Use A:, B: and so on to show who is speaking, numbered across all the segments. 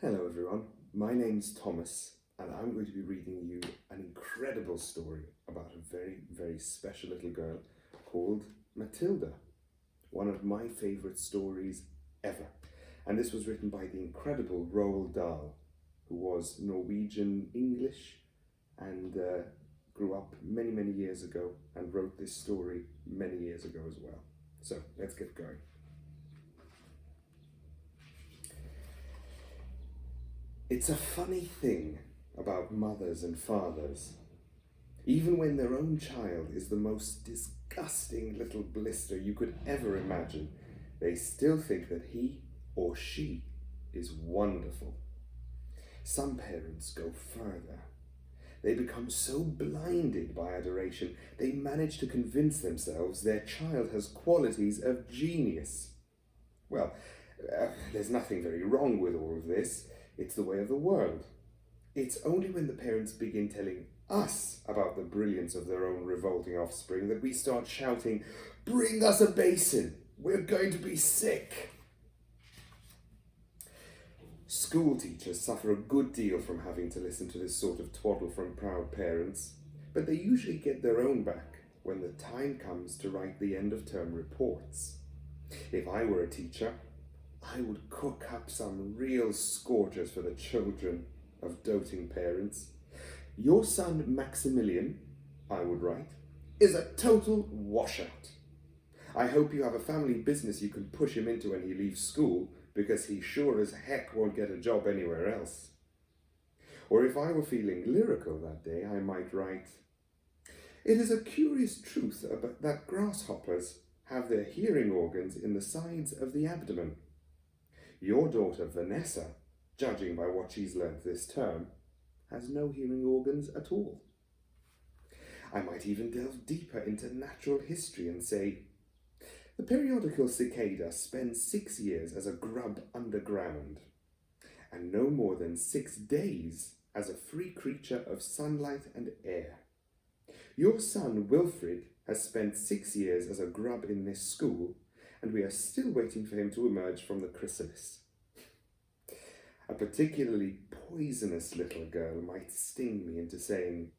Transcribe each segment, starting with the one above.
A: Hello everyone, my name's Thomas and I'm going to be reading you an incredible story about a very, very special little girl called Matilda. One of my favourite stories ever. And this was written by the incredible Roald Dahl, who was Norwegian English and grew up many, many years ago and wrote this story many years ago as well. So let's get going. It's a funny thing about mothers and fathers. Even when their own child is the most disgusting little blister you could ever imagine, they still think that he or she is wonderful. Some parents go further. They become so blinded by adoration, they manage to convince themselves their child has qualities of genius. Well, there's nothing very wrong with all of this. It's the way of the world. It's only when the parents begin telling us about the brilliance of their own revolting offspring that we start shouting, "Bring us a basin! We're going to be sick!" School teachers suffer a good deal from having to listen to this sort of twaddle from proud parents, but they usually get their own back when the time comes to write the end-of-term reports. If I were a teacher, I would cook up some real scorchers for the children of doting parents. "Your son Maximilian," I would write, "is a total washout. I hope you have a family business you can push him into when he leaves school, because he sure as heck won't get a job anywhere else." Or if I were feeling lyrical that day, I might write, "It is a curious truth about that grasshoppers have their hearing organs in the sides of the abdomen. Your daughter Vanessa, judging by what she's learnt this term, has no hearing organs at all." I might even delve deeper into natural history and say, "The periodical cicada spends 6 years as a grub underground, and no more than 6 days as a free creature of sunlight and air. Your son Wilfrid has spent 6 years as a grub in this school, and we are still waiting for him to emerge from the chrysalis." A particularly poisonous little girl might sting me into saying,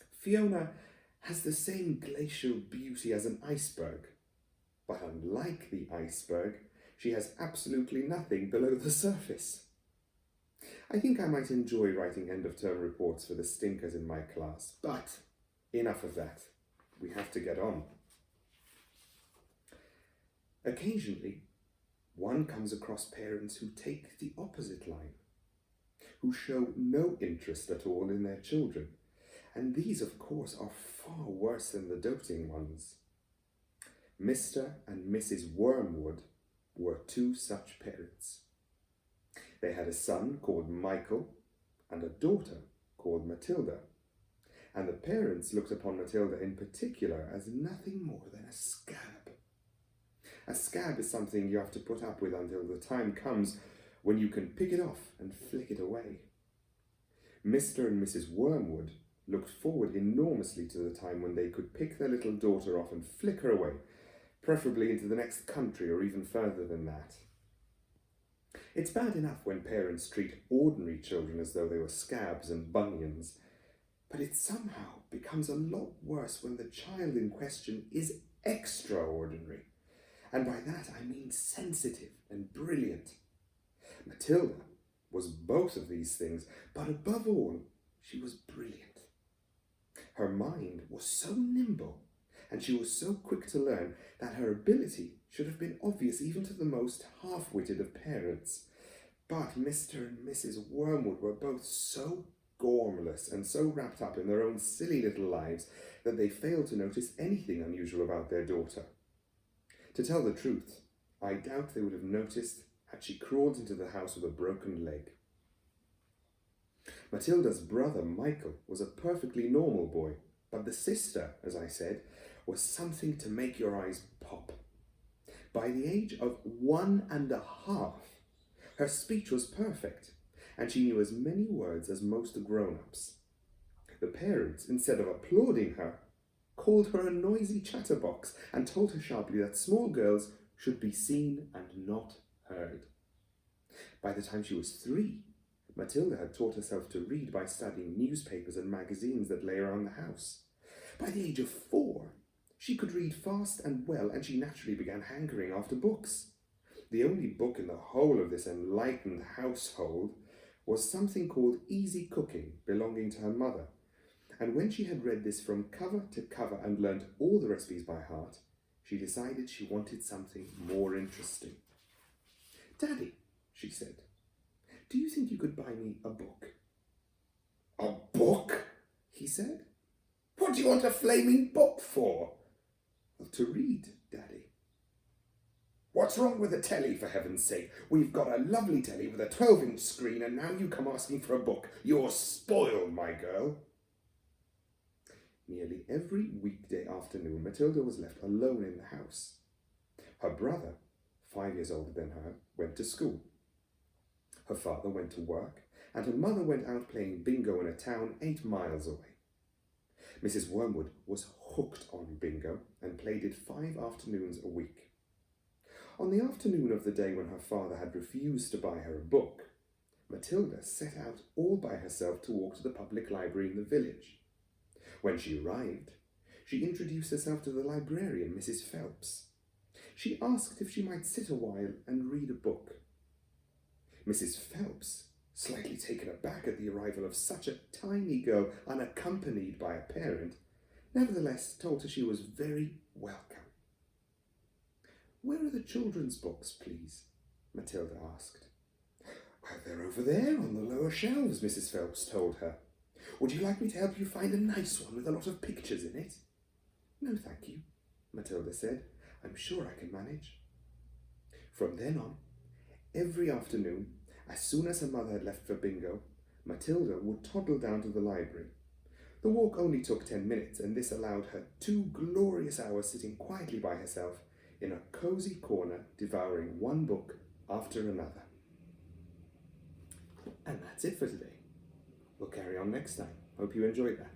A: "Fiona has the same glacial beauty as an iceberg, but unlike the iceberg, she has absolutely nothing below the surface." I think I might enjoy writing end-of-term reports for the stinkers in my class, but enough of that. We have to get on. Occasionally, one comes across parents who take the opposite line, who show no interest at all in their children, and these, of course, are far worse than the doting ones. Mr. and Mrs. Wormwood were two such parents. They had a son called Michael and a daughter called Matilda, and the parents looked upon Matilda in particular as nothing more than a scab. A scab is something you have to put up with until the time comes when you can pick it off and flick it away. Mr. and Mrs. Wormwood looked forward enormously to the time when they could pick their little daughter off and flick her away, preferably into the next country or even further than that. It's bad enough when parents treat ordinary children as though they were scabs and bunions, but it somehow becomes a lot worse when the child in question is extraordinary. And by that I mean sensitive and brilliant. Matilda was both of these things, but above all, she was brilliant. Her mind was so nimble, and she was so quick to learn, that her ability should have been obvious even to the most half-witted of parents. But Mr. and Mrs. Wormwood were both so gormless and so wrapped up in their own silly little lives that they failed to notice anything unusual about their daughter. To tell the truth, I doubt they would have noticed had she crawled into the house with a broken leg. Matilda's brother Michael was a perfectly normal boy, but the sister, as I said, was something to make your eyes pop. By the age of 1.5, her speech was perfect, and she knew as many words as most grown-ups. The parents, instead of applauding her, called her a noisy chatterbox and told her sharply that small girls should be seen and not heard. By the time she was 3, Matilda had taught herself to read by studying newspapers and magazines that lay around the house. By the age of 4, she could read fast and well, and she naturally began hankering after books. The only book in the whole of this enlightened household was something called Easy Cooking, belonging to her mother. And when she had read this from cover to cover and learnt all the recipes by heart, she decided she wanted something more interesting. "Daddy," she said, "do you think you could buy me a book?" "A book?" he said. "What do you want a flaming book for?" "To read, Daddy." "What's wrong with the telly, for heaven's sake? We've got a lovely telly with a 12-inch screen, and now you come asking for a book. You're spoiled, my girl." Nearly every weekday afternoon, Matilda was left alone in the house. Her brother, 5 years older than her, went to school. Her father went to work, and her mother went out playing bingo in a town 8 miles away. Mrs. Wormwood was hooked on bingo and played it 5 afternoons a week. On the afternoon of the day when her father had refused to buy her a book, Matilda set out all by herself to walk to the public library in the village. When she arrived, she introduced herself to the librarian, Mrs. Phelps. She asked if she might sit a while and read a book. Mrs. Phelps, slightly taken aback at the arrival of such a tiny girl unaccompanied by a parent, nevertheless told her she was very welcome. "Where are the children's books, please?" Matilda asked. "Well, they're over there on the lower shelves," Mrs. Phelps told her. "Would you like me to help you find a nice one with a lot of pictures in it?" "No, thank you," Matilda said. "I'm sure I can manage." From then on, every afternoon, as soon as her mother had left for bingo, Matilda would toddle down to the library. The walk only took 10 minutes, and this allowed her 2 glorious hours sitting quietly by herself in a cosy corner, devouring one book after another. And that's it for today. We'll carry on next time. Hope you enjoyed that.